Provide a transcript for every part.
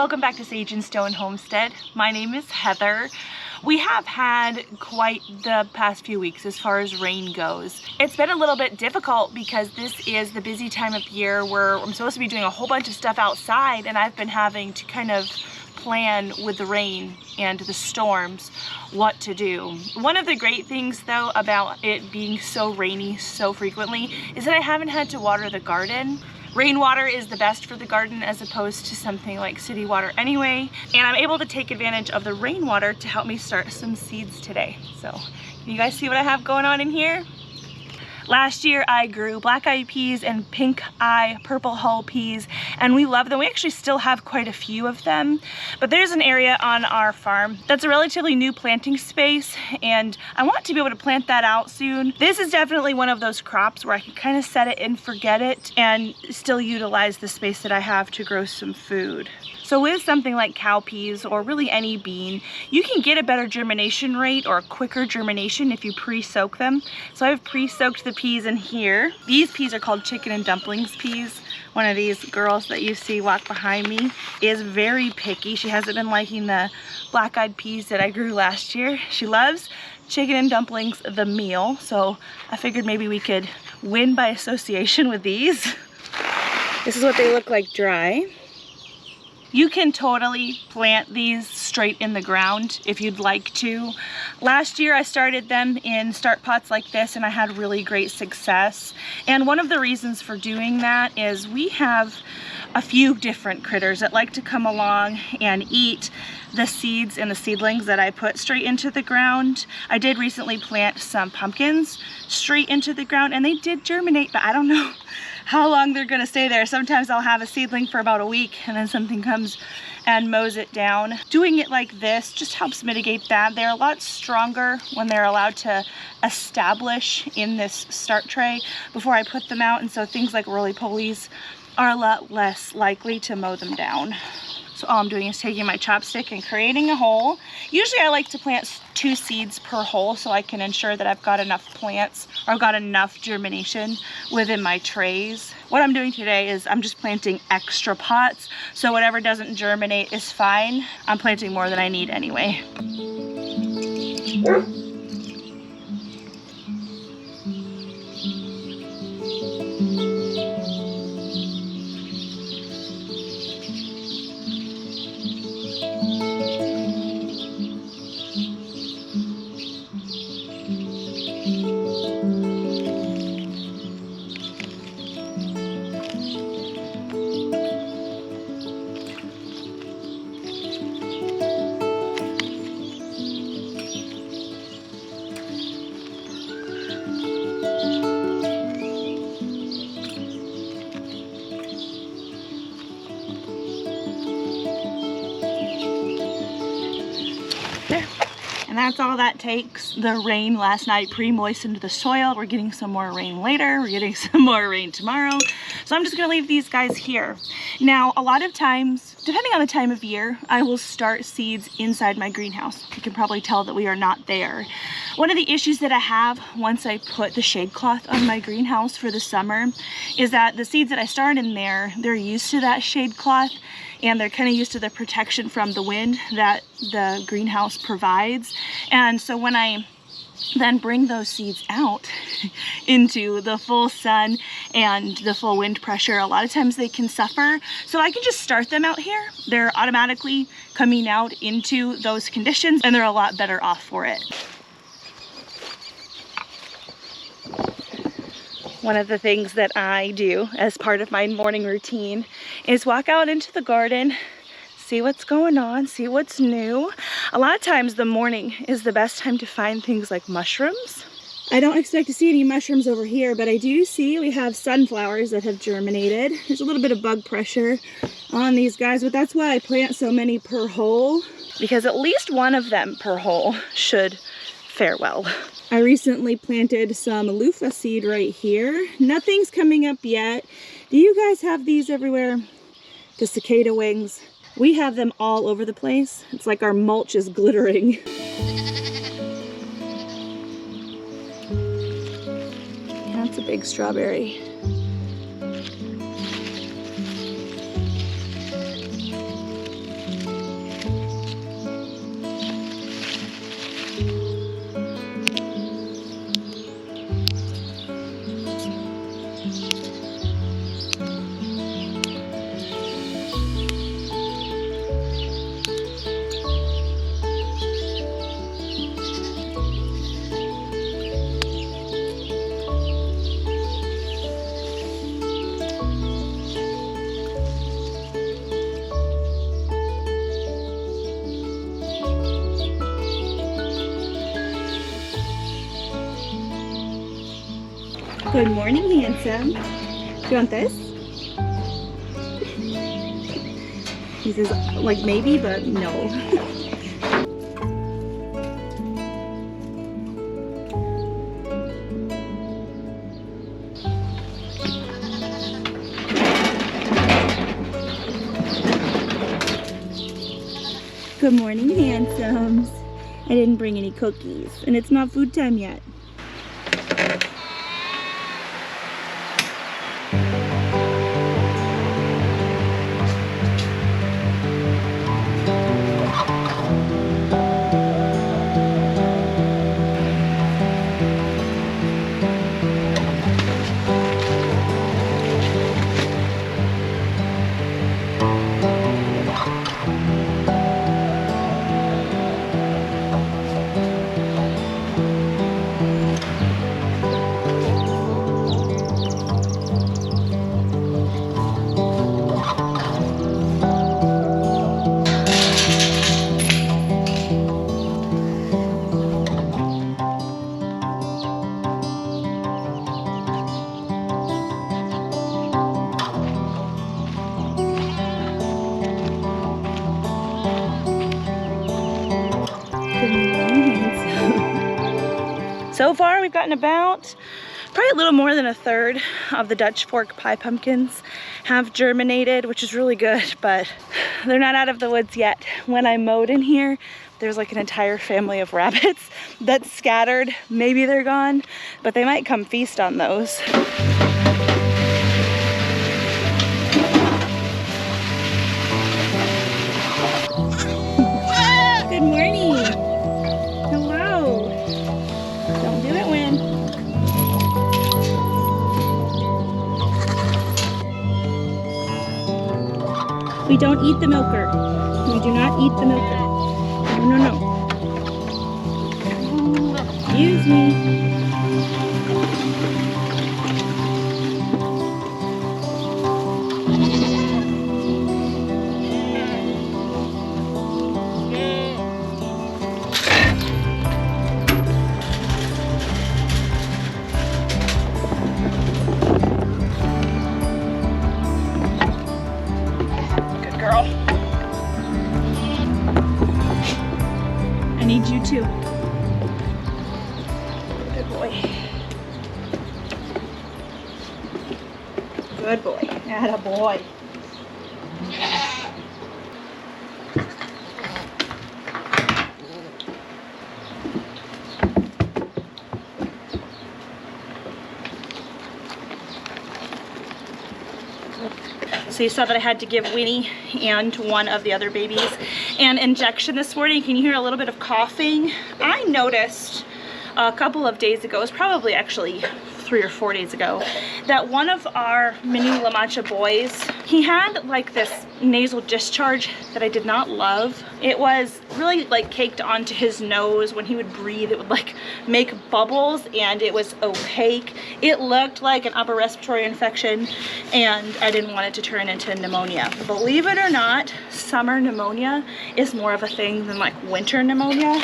Welcome back to Sage and Stone Homestead. My name is Heather. We have had quite the past few weeks as far as rain goes. It's been a little bit difficult because this is the busy time of year where I'm supposed to be doing a whole bunch of stuff outside, and I've been having to kind of plan with the rain and the storms what to do. One of the great things though about it being so rainy so frequently is that I haven't had to water the garden. Rainwater is the best for the garden as opposed to something like city water anyway, and I'm able to take advantage of the rainwater to help me start some seeds today. So can you guys see what I have going on in here? Last year I grew black-eyed peas and pink-eye purple hull peas, and we love them. We actually still have quite a few of them, but there's an area on our farm that's a relatively new planting space, and I want to be able to plant that out soon. This is definitely one of those crops where I can kind of set it and forget it and still utilize the space that I have to grow some food. So with something like cowpeas or really any bean, you can get a better germination rate or a quicker germination if you pre-soak them. So I've pre-soaked the peas in here. These peas are called chicken and dumplings peas. One of these girls that you see walk behind me is very picky. She hasn't been liking the black-eyed peas that I grew last year. She loves chicken and dumplings, the meal. So I figured maybe we could win by association with these. This is what they look like dry. You can totally plant these straight in the ground if you'd like to. Last year I started them in start pots like this and I had really great success. And one of the reasons for doing that is we have a few different critters that like to come along and eat the seeds and the seedlings that I put straight into the ground. I did recently plant some pumpkins straight into the ground and they did germinate, but I don't know how long they're gonna stay there. Sometimes I'll have a seedling for about a week and then something comes and mows it down. Doing it like this just helps mitigate that. They're a lot stronger when they're allowed to establish in this start tray before I put them out, and so things like roly-polies are a lot less likely to mow them down. So all I'm doing is taking my chopstick and creating a hole. Usually I like to plant 2 seeds per hole so I can ensure that I've got enough plants or I've got enough germination within my trays. What I'm doing today is I'm just planting extra pots, so whatever doesn't germinate is fine. I'm planting more than I need anyway. And that's all that takes. The rain last night pre-moistened the soil. We're getting some more rain later. We're getting some more rain tomorrow. So I'm just gonna leave these guys here. Now, a lot of times, depending on the time of year, I will start seeds inside my greenhouse. You can probably tell that we are not there. One of the issues that I have once I put the shade cloth on my greenhouse for the summer is that the seeds that I start in there, they're used to that shade cloth and they're kind of used to the protection from the wind that the greenhouse provides. And so when I then bring those seeds out into the full sun and the full wind pressure, a lot of times they can suffer. So I can just start them out here. They're automatically coming out into those conditions and they're a lot better off for it. One of the things that I do as part of my morning routine is walk out into the garden, see what's going on, see what's new. A lot of times the morning is the best time to find things like mushrooms. I don't expect to see any mushrooms over here, but I do see we have sunflowers that have germinated. There's a little bit of bug pressure on these guys, but that's why I plant so many per hole, because at least one of them per hole should fare well. I recently planted some loofah seed right here. Nothing's coming up yet. Do you guys have these everywhere? The cicada wings. We have them all over the place. It's like our mulch is glittering. That's a big strawberry. Good morning, handsome. Do you want this? He says, like maybe, but no. Good morning, handsomes. I didn't bring any cookies, and it's not food time yet. So far we've gotten about probably a little more than a third of the Dutch fork pie pumpkins have germinated, which is really good, but they're not out of the woods yet. When I mowed in here, there's like an entire family of rabbits that's scattered. Maybe they're gone, but they might come feast on those. Good morning. Hello. Don't do it, Win. We don't eat the milker. We do not eat the milker. No, no, no. Excuse me. I need you too. Good boy. Good boy. Atta boy. So you saw that I had to give Winnie and one of the other babies an injection this morning. Can you hear a little bit of coughing? I noticed a couple of days ago, it was probably actually 3 or 4 days ago, that one of our mini La Mancha boys, he had like this nasal discharge that I did not love. It was really like caked onto his nose. When he would breathe, it would like make bubbles and it was opaque. It looked like an upper respiratory infection and I didn't want it to turn into pneumonia. Believe it or not, summer pneumonia is more of a thing than like winter pneumonia.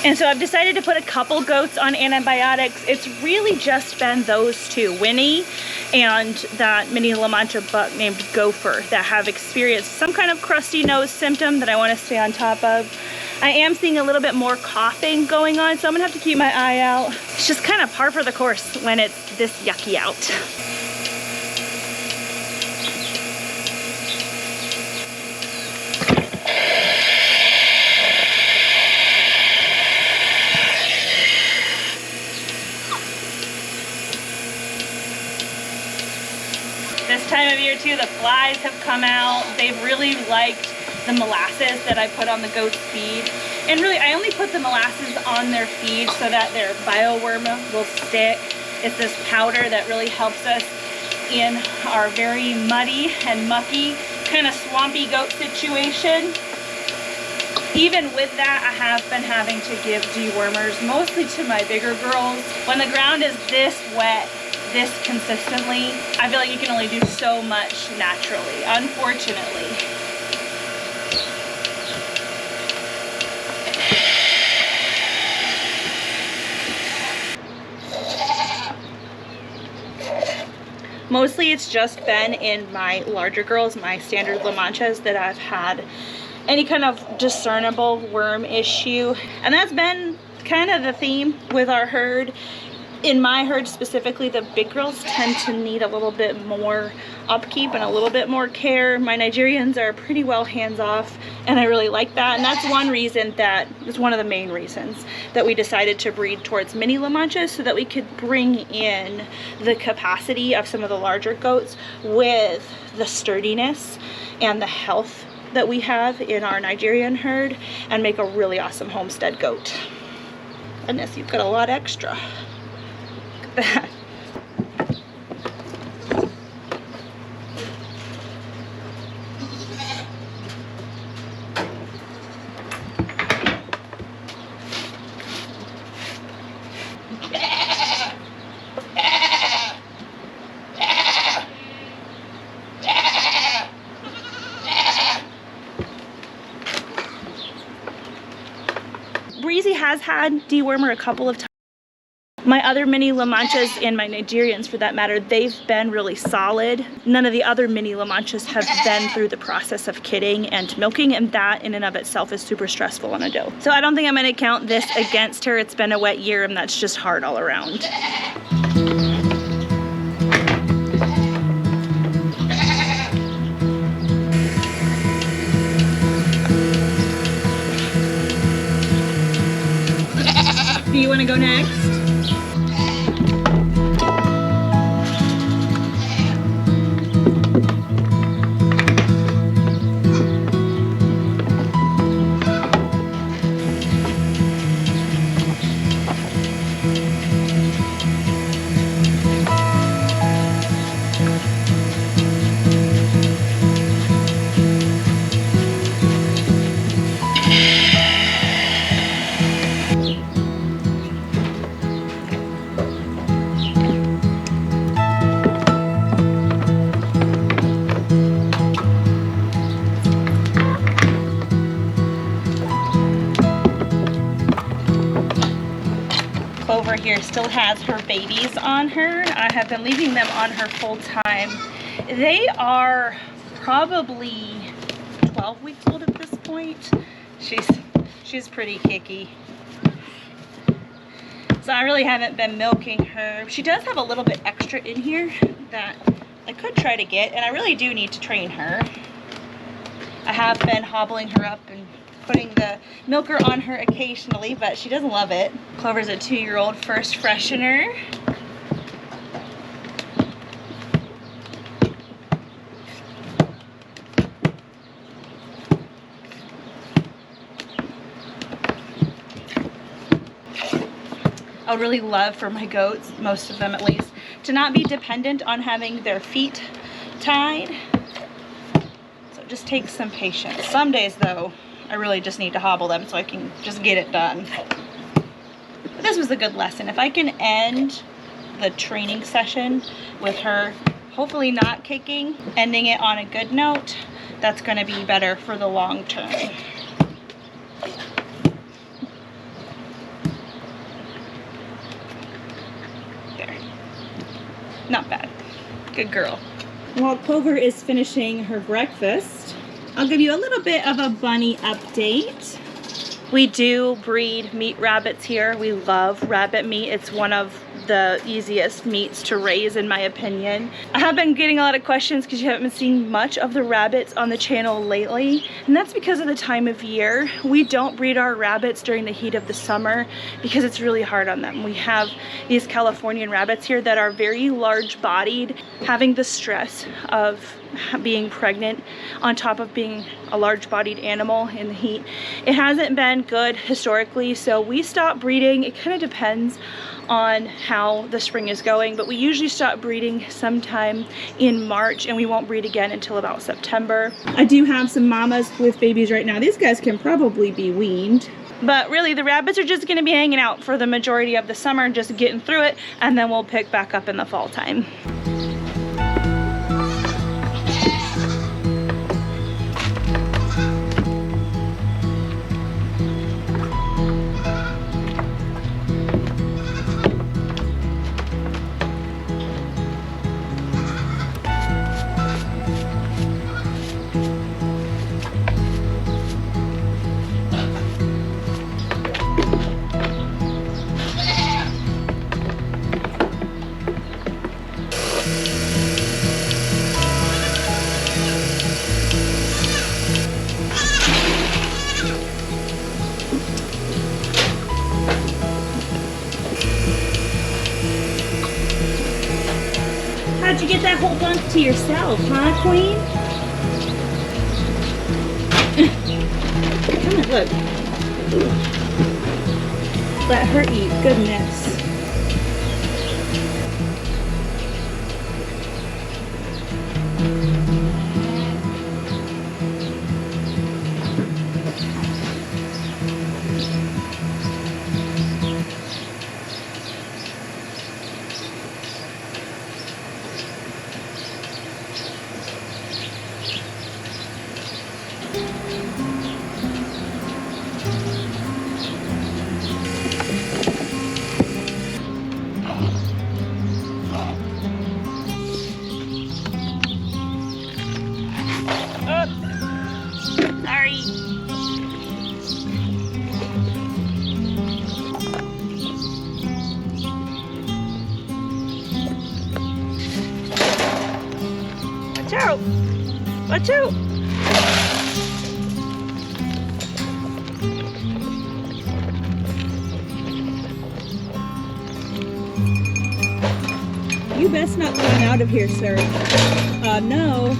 And so I've decided to put a couple goats on antibiotics. It's really just been those two, Winnie and that mini La Mancha buck named Gopher, that have experienced some kind of crusty nose symptom that I want to stay on top of. I am seeing a little bit more coughing going on, so I'm gonna have to keep my eye out. It's just kind of par for the course when it's this yucky out. This time of year too, the flies have come out. They've really liked the molasses that I put on the goat's feed. And really, I only put the molasses on their feed so that their bioworm will stick. It's this powder that really helps us in our very muddy and mucky, kind of swampy goat situation. Even with that, I have been having to give dewormers, mostly to my bigger girls. When the ground is this wet, this consistently, I feel like you can only do so much naturally, unfortunately. Mostly it's just been in my larger girls, my standard La Manchas, that I've had any kind of discernible worm issue. And that's been kind of the theme with our herd. In my herd specifically, the big girls tend to need a little bit more upkeep and a little bit more care. My Nigerians are pretty well hands-off, and I really like that. And that's one reason that, it's one of the main reasons that we decided to breed towards mini La Manchas, so that we could bring in the capacity of some of the larger goats with the sturdiness and the health that we have in our Nigerian herd, and make a really awesome homestead goat. Goodness, you've got a lot extra. That. Breezy has had dewormer a couple of times. My other mini La Manchas, and my Nigerians for that matter, they've been really solid. None of the other mini La Manchas have been through the process of kidding and milking, and that in and of itself is super stressful on a doe. So I don't think I'm going to count this against her. It's been a wet year, and that's just hard all around. Do you want to go next? Clover here still has her babies on her. I have been leaving them on her full time. They are probably 12 weeks old at this point. She's pretty kicky. So I really haven't been milking her. She does have a little bit extra in here that I could try to get, and I really do need to train her. I have been hobbling her up and putting the milker on her occasionally, but she doesn't love it. Clover's a 2-year-old first freshener. I would really love for my goats, most of them at least, to not be dependent on having their feet tied. So it just takes some patience. Some days though, I really just need to hobble them so I can just get it done. But this was a good lesson. If I can end the training session with her hopefully not kicking, ending it on a good note, that's going to be better for the long term. There. Not bad. Good girl. While Clover is finishing her breakfast, I'll give you a little bit of a bunny update. We do breed meat rabbits here. We love rabbit meat. It's one of the easiest meats to raise in my opinion. I have been getting a lot of questions because you haven't been seeing much of the rabbits on the channel lately, and that's because of the time of year. We don't breed our rabbits during the heat of the summer because it's really hard on them. We have these Californian rabbits here that are very large bodied, having the stress of being pregnant on top of being a large bodied animal in the heat. It hasn't been good historically, so we stopped breeding. It kind of depends on how the spring is going, but we usually stop breeding sometime in March, and we won't breed again until about September. I do have some mamas with babies right now. These guys can probably be weaned. But really, the rabbits are just going to be hanging out for the majority of the summer, just getting through it, and then we'll pick back up in the fall time. that whole bunch to yourself, huh, Queen? Come on, look. Let her eat. Goodness. Sorry. Watch out! Watch out! You best not run out of here, sir. No.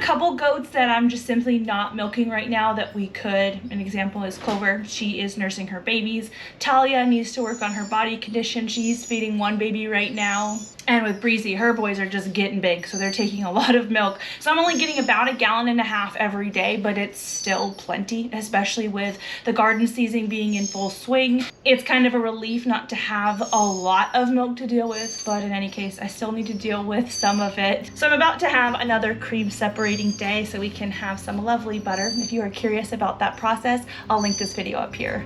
Couple goats that I'm just simply not milking right now that we could. An example is Clover. She is nursing her babies. Talia needs to work on her body condition. She's feeding one baby right now. And with Breezy, her boys are just getting big, so they're taking a lot of milk. So I'm only getting about 1.5 gallons every day, but it's still plenty, especially with the garden season being in full swing. It's kind of a relief not to have a lot of milk to deal with, but in any case, I still need to deal with some of it. So I'm about to have another cream separating day so we can have some lovely butter. If you are curious about that process, I'll link this video up here.